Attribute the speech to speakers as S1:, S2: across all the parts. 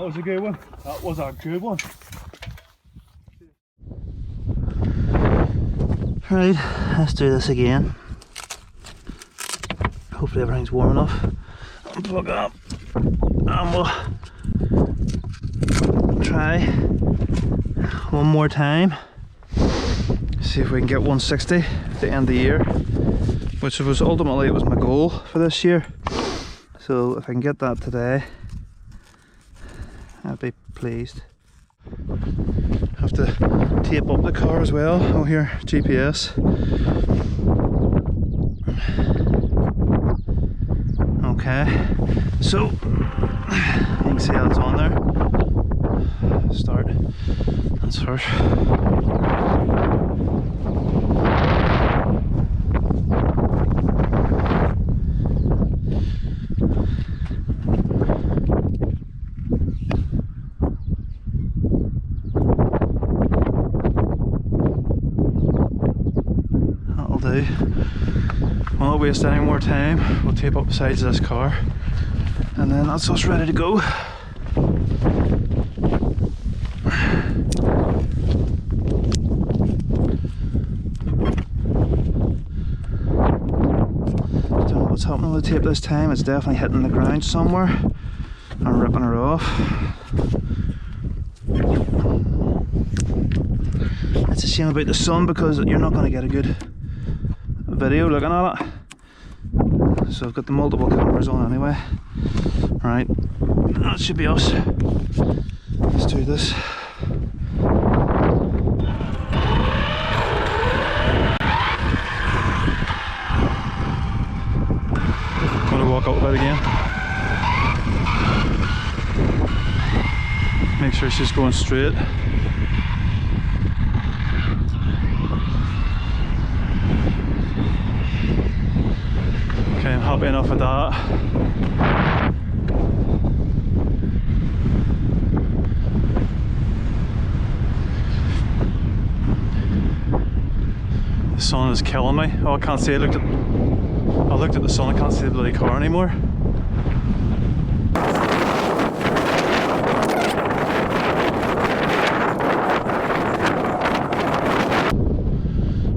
S1: That was a good one. That was a good one.
S2: Right, let's do this again. Hopefully everything's warm enough. And plug it up. And we'll try one more time. See if we can get 160 at the end of the year. Which was ultimately, it was my goal for this year. So if I can get that today, I'd be pleased. Have to tape up the car as well. Oh, here, GPS. Okay, so you can see how it's on there. Start. That's first. Do. We'll not waste any more time. We'll tape up the sides of this car and then that's us ready to go. Don't know what's happening with the tape this time. It's definitely hitting the ground somewhere and ripping her off. It's a shame about the sun because you're not going to get a good video looking at it. So I've got the multiple cameras on anyway. Right, that should be us. Let's do this. I'm gonna walk up a bit again. Make sure she's going straight. Okay, I'm happy enough with that. The sun is killing me. Oh, I can't see it. I looked at the sun, I can't see the bloody car anymore.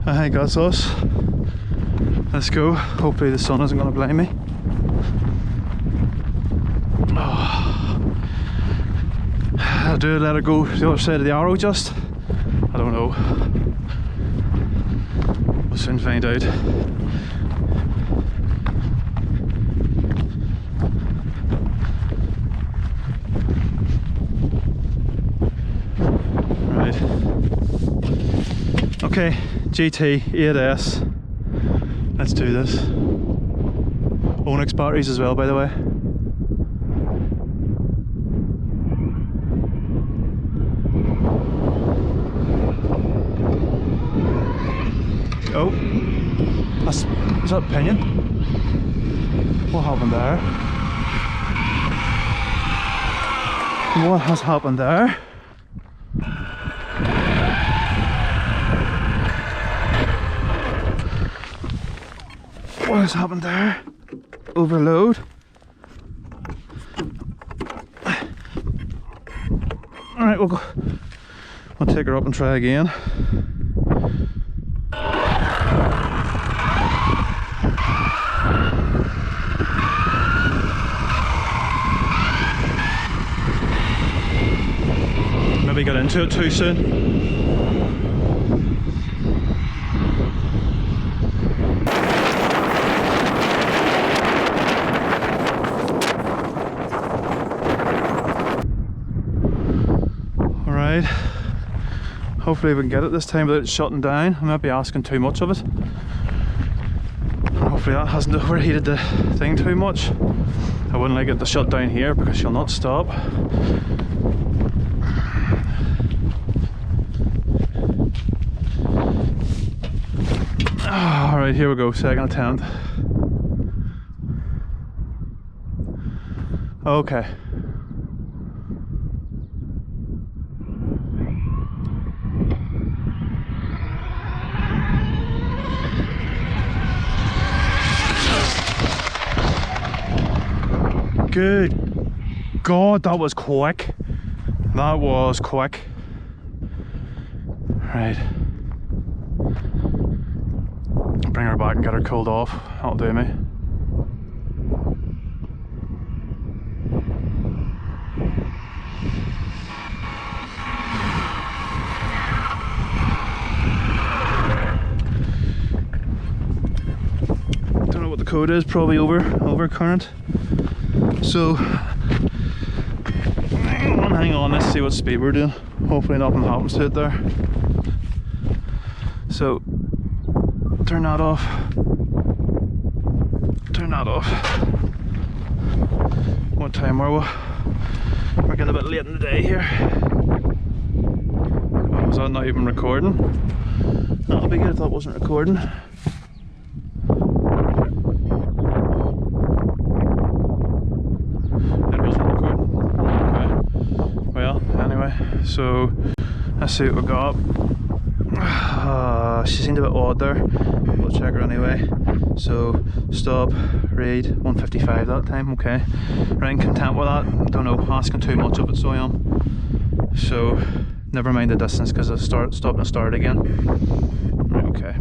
S2: I think that's us. Let's go. Hopefully the sun isn't going to blind me. Oh. I'll do it, let it go to the other side of the arrow just. I don't know. We'll soon find out. Right. Okay, GT 8S. Let's do this. Onyx batteries as well, by the way. Oh, is that pinion? What happened there? What has happened there? What has happened there? Overload. Alright, we'll go. I'll take her up and try again. Maybe got into it too soon. Hopefully we can get it this time without it shutting down. I might be asking too much of it. And hopefully that hasn't overheated the thing too much. I wouldn't like it to shut down here because she'll not stop. Alright, here we go, second attempt. Okay. Good God, that was quick. That was quick. Right. Bring her back and get her cooled off. That'll do me. Don't know what the code is, probably over current. So hang on, let's see what speed we're doing. Hopefully nothing happens to it there. So turn that off. Turn that off. What time are we? We're getting a bit late in the day here. Oh, was that not even recording? That'll be good if that wasn't recording. So let's see what we got. She seemed a bit odd there. We'll check her anyway. So stop, read 155 that time. Okay, right, content with that. Don't know, asking too much of it, so I am. So never mind the distance because I stopped and started again. Right, okay.